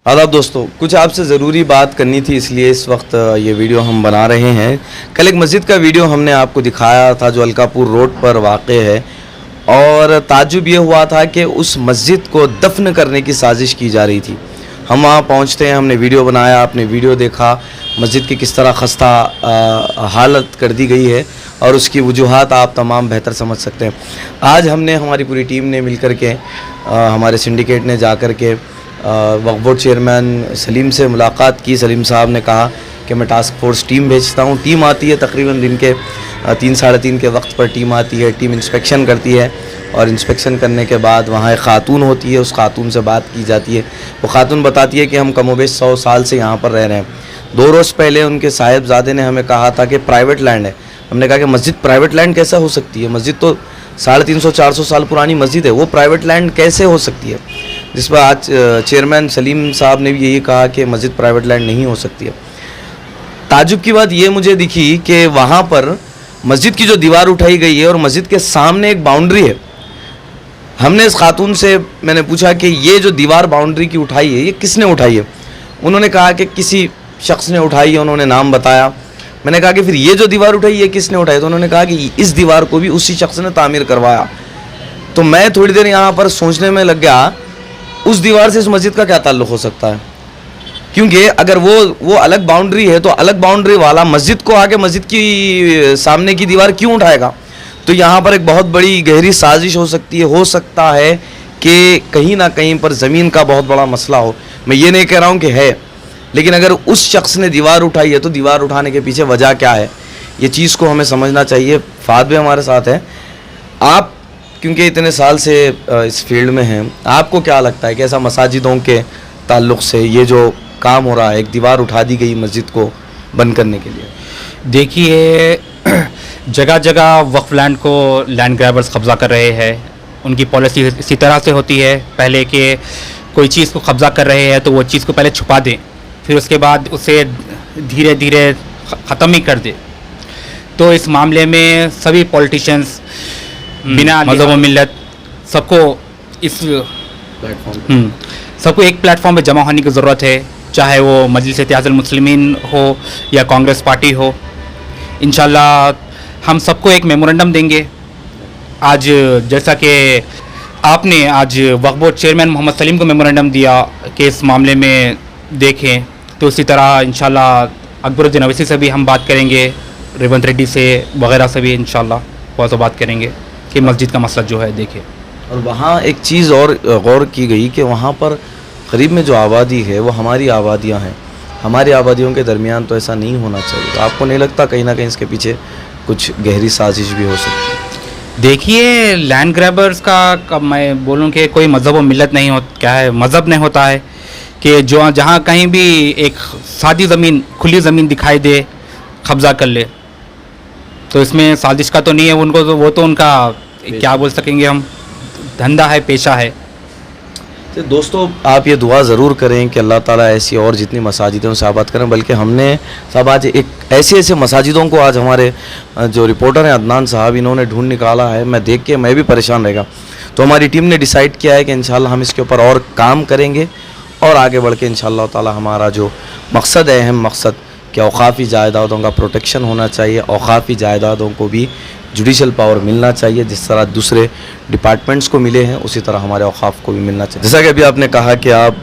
आदाब दोस्तों, कुछ आपसे ज़रूरी बात करनी थी, इसलिए इस वक्त ये वीडियो हम बना रहे हैं। कल एक मस्जिद का वीडियो हमने आपको दिखाया था जो अलकापुर रोड पर वाक़े है, और ताज्जुब ये हुआ था कि उस मस्जिद को दफन करने की साजिश की जा रही थी। हम वहाँ पहुँचते हैं, हमने वीडियो बनाया, आपने वीडियो देखा मस्जिद की किस तरह खस्ता हालत कर दी गई है, और उसकी वजूहात आप तमाम बेहतर समझ सकते हैं। आज हमने, हमारी पूरी टीम ने मिल कर के, हमारे सिंडिकेट ने जा कर के वक्फ बोर्ड चेयरमैन सलीम से मुलाकात की। सलीम साहब ने कहा कि मैं टास्क फोर्स टीम भेजता हूँ। टीम आती है तकरीबन दिन के 3 साढ़े 3 के वक्त पर टीम आती है। टीम इंस्पेक्शन करती है, और इंस्पेक्शन करने के बाद वहाँ एक ख़ातून होती है, उस ख़ातून से बात की जाती है। वो ख़ातून बताती है कि हम कमोबेश 100 साल से यहाँ पर रह रहे हैं। 2 रोज़ पहले उनके साहिबजादे ने हमें कहा था कि प्राइवेट लैंड है। हमने कहा कि मस्जिद प्राइवेट लैंड कैसा हो सकती है? मस्जिद तो 350-400 साल पुरानी मस्जिद है, वो प्राइवेट लैंड कैसे हो सकती है? जिस पर आज चेयरमैन सलीम साहब ने भी यही कहा कि मस्जिद प्राइवेट लैंड नहीं हो सकती है। ताजुब की बात ये मुझे दिखी कि वहाँ पर मस्जिद की जो दीवार उठाई गई है और मस्जिद के सामने एक बाउंड्री है। हमने इस खातून से मैंने पूछा कि ये जो दीवार बाउंड्री की उठाई है, ये किसने उठाई है? उन्होंने कहा कि किसी शख्स ने उठाई है, उन्होंने नाम बताया। मैंने कहा कि फिर ये जो दीवार उठाई है किसने उठाई? तो उन्होंने कहा कि इस दीवार को भी उसी शख्स ने तामीर करवाया। तो मैं थोड़ी देर यहाँ पर सोचने में लग गया, उस दीवार से इस मस्जिद का क्या ताल्लुक़ हो सकता है? क्योंकि अगर वो अलग बाउंड्री है तो अलग बाउंड्री वाला मस्जिद को आके मस्जिद की सामने की दीवार क्यों उठाएगा? तो यहाँ पर एक बहुत बड़ी गहरी साजिश हो सकती है। हो सकता है कि कहीं ना कहीं पर ज़मीन का बहुत बड़ा मसला हो। मैं ये नहीं कह रहा हूँ कि है, लेकिन अगर उस शख्स ने दीवार उठाई है तो दीवार उठाने के पीछे वजह क्या है, ये चीज़ को हमें समझना चाहिए। फाद भी हमारे साथ है, आप क्योंकि इतने साल से इस फील्ड में हैं, आपको क्या लगता है कि ऐसा मसाजिदों के ताल्लुक़ से ये जो काम हो रहा है, एक दीवार उठा दी गई मस्जिद को बंद करने के लिए? देखिए, जगह जगह वक्फ लैंड को लैंड ग्रैबर्स कब्ज़ा कर रहे हैं। उनकी पॉलिसी इसी तरह से होती है, पहले कि कोई चीज़ को कब्ज़ा कर रहे हैं तो वो चीज़ को पहले छुपा दें, फिर उसके बाद उसे धीरे धीरे ख़त्म ही कर दे। तो इस मामले में सभी पॉलिटिशियंस बिना मज़हब व मिल्लत सबको सबको एक प्लेटफॉर्म पे जमा होने की ज़रूरत है, चाहे वो मजलिस इत्तेहादुल मुस्लिमीन हो या कांग्रेस पार्टी हो। इंशाल्लाह हम सबको एक मेमोरेंडम देंगे। आज जैसा कि आपने आज वक्फ बोर्ड चेयरमैन मोहम्मद सलीम को मेमोरेंडम दिया कि इस मामले में देखें, तो इसी तरह इंशाल्लाह अकबरुद्दीन अवैसी से भी हम बात करेंगे, रेवंत रेड्डी से वगैरह से भी इंशाल्लाह बहुत बात करेंगे कि मस्जिद का मसला जो है देखें। और वहाँ एक चीज़ और गौर की गई कि वहाँ पर करीब में जो आबादी है वो हमारी आबादियाँ हैं। हमारी आबादियों के दरमियान तो ऐसा नहीं होना चाहिए। तो आपको नहीं लगता कहीं ना कहीं इसके पीछे कुछ गहरी साजिश भी हो सकती है? देखिए, लैंड ग्रैबर्स का मैं बोलूँ कि कोई मज़हब व मिल्लत नहीं हो, क्या है, मज़हब नहीं होता है कि जो जहाँ कहीं भी एक सादी ज़मीन, खुली ज़मीन दिखाई दे, कब्ज़ा कर ले। तो इसमें साजिश का तो नहीं है उनको, तो वो तो उनका क्या बोल सकेंगे हम, धंधा है, पेशा है। तो दोस्तों, आप ये दुआ ज़रूर करें कि अल्लाह ताला ऐसी और जितनी मसाजिदों से आबाद करें। बल्कि हमने सब आज एक ऐसे मसाजिदों को, आज हमारे जो रिपोर्टर हैं अदनान साहब, इन्होंने ढूंढ निकाला है। मैं देख के मैं भी परेशान रहेगा। तो हमारी टीम ने डिसाइड किया है कि इंशाल्लाह हम इसके ऊपर और काम करेंगे, और आगे बढ़ के इंशाअल्लाह ताला हमारा जो मकसद है, अहम मकसद, कि औक़ाफ़ी जायदादों का प्रोटेक्शन होना चाहिए। औक़ाफ़ी जायदादों को भी जुडिशल पावर मिलना चाहिए, जिस तरह दूसरे डिपार्टमेंट्स को मिले हैं उसी तरह हमारे औक़ाफ़ को भी मिलना चाहिए। जैसा कि अभी आपने कहा कि आप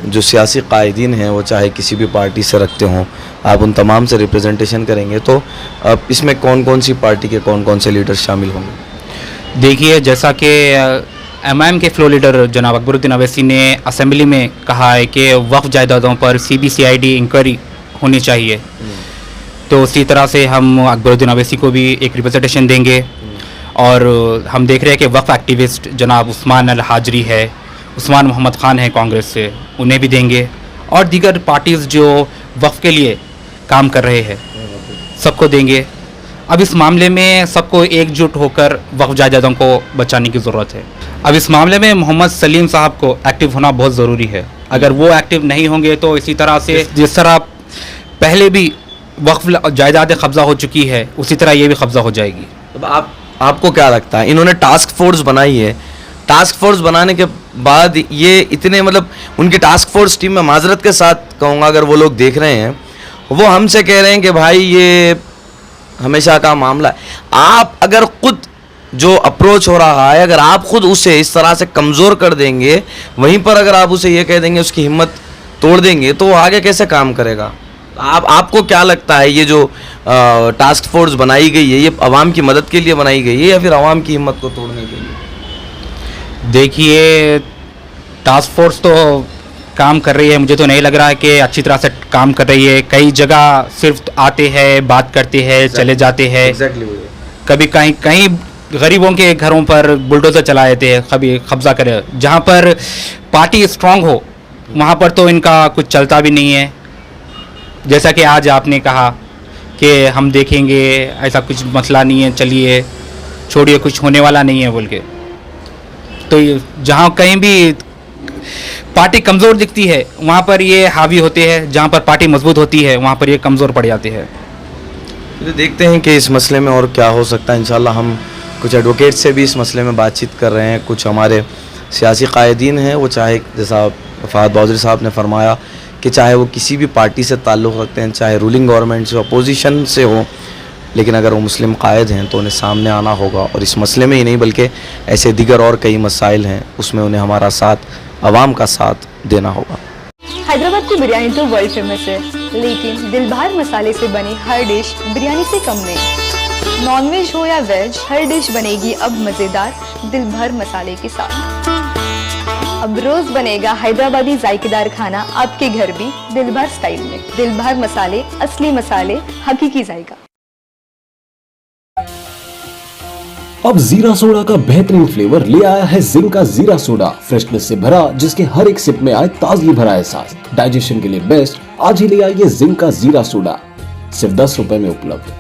जो सियासी कायदीन हैं वो चाहे किसी भी पार्टी से रखते हों, आप उन तमाम से रिप्रेजेंटेशन करेंगे। तो अब इसमें कौन कौन सी पार्टी के कौन कौन से लीडर्स शामिल होंगे? देखिए, जैसा कि एमआईएम के फ्लो लीडर जनाब अकबरुद्दीन अवैसी ने असेंबली में कहा है कि वक्फ जायदादों पर CBCID इंक्वायरी होनी चाहिए, तो उसी तरह से हम अकबरुद्दीन अवैसी को भी एक रिप्रेजेंटेशन देंगे। और हम देख रहे हैं कि वक्फ एक्टिविस्ट जनाब उस्मान अल हाजरी है, उस्मान मोहम्मद ख़ान है कांग्रेस से, उन्हें भी देंगे। और दीगर पार्टीज़ जो वक्फ के लिए काम कर रहे हैं सबको देंगे। अब इस मामले में सबको एकजुट होकर वक्फ जायदादों को बचाने की ज़रूरत है। अब इस मामले में मोहम्मद सलीम साहब को एक्टिव होना बहुत ज़रूरी है। अगर वो एक्टिव नहीं होंगे तो इसी तरह से जिस तरह पहले भी वक्फ जायदादें कब्ज़ा हो चुकी है, उसी तरह ये भी कब्ज़ा हो जाएगी। तो आपको क्या लगता है, इन्होंने टास्क फोर्स बनाई है, टास्क फोर्स बनाने के बाद ये इतने मतलब उनकी टास्क फोर्स टीम में माजरत के साथ कहूँगा, अगर वो लोग देख रहे हैं, वो हमसे कह रहे हैं कि भाई ये हमेशा का मामला है। आप अगर खुद जो अप्रोच हो रहा है, अगर आप खुद उसे इस तरह से कमज़ोर कर देंगे, वहीं पर अगर आप उसे ये कह देंगे, उसकी हिम्मत तोड़ देंगे, तो वो आगे कैसे काम करेगा? आपको क्या लगता है, ये जो टास्क फोर्स बनाई गई है, ये आवाम की मदद के लिए बनाई गई है या फिर आवाम की हिम्मत को तोड़ने के लिए? देखिए, टास्क फोर्स तो काम कर रही है, मुझे तो नहीं लग रहा है कि अच्छी तरह से काम कर रही है। कई जगह सिर्फ आते हैं, बात करते हैं, चले जाते हैं। कभी कहीं गरीबों के घरों पर बुलडोजर चला देते हैं, कभी कब्जा करे। जहाँ पर पार्टी स्ट्रांग हो वहाँ पर तो इनका कुछ चलता भी नहीं है। जैसा कि आज आपने कहा कि हम देखेंगे, ऐसा कुछ मसला नहीं है, चलिए छोड़िए, कुछ होने वाला नहीं है बोल के। तो जहाँ कहीं भी पार्टी कमज़ोर दिखती है वहाँ पर ये हावी होते हैं, जहाँ पर पार्टी मजबूत होती है वहाँ पर ये कमज़ोर पड़ जाते हैं। तो देखते हैं कि इस मसले में और क्या हो सकता है। इंशाल्लाह हम कुछ एडवोकेट से भी इस मसले में बातचीत कर रहे हैं, कुछ हमारे सियासी कायदीन हैं, वो चाहे जैसा फहद बाउज़री साहब ने फरमाया कि चाहे वो किसी भी पार्टी से ताल्लुक़ रखते हैं, चाहे रूलिंग गवर्नमेंट से, अपोजिशन से हो, लेकिन अगर वो मुस्लिम कायद हैं तो उन्हें सामने आना होगा। और इस मसले में ही नहीं बल्कि ऐसे दीगर और कई मसाइल हैं, उसमें उन्हें हमारा साथ, आवाम का साथ देना होगा। हैदराबाद की बिरयानी तो वर्ल्ड फेमस है, लेकिन दिल भर मसाले से बनी हर डिश बिरयानी से कम नहीं। नॉनवेज हो या वेज, हर डिश बनेगी अब मज़ेदार दिल भर मसाले के साथ। अब रोज बनेगा हैदराबादी जायकेदार खाना आपके घर भी दिल भर स्टाइल में। दिल भर मसाले, असली मसाले, हकीकी जायका। अब जीरा सोडा का बेहतरीन फ्लेवर ले आया है जिंका जीरा सोडा, फ्रेशनेस से भरा, जिसके हर एक सिप में आए ताजगी भरा एहसास। डाइजेशन के लिए बेस्ट, आज ही ले आइए जिंका जीरा सोडा, सिर्फ 10 रुपए में उपलब्ध।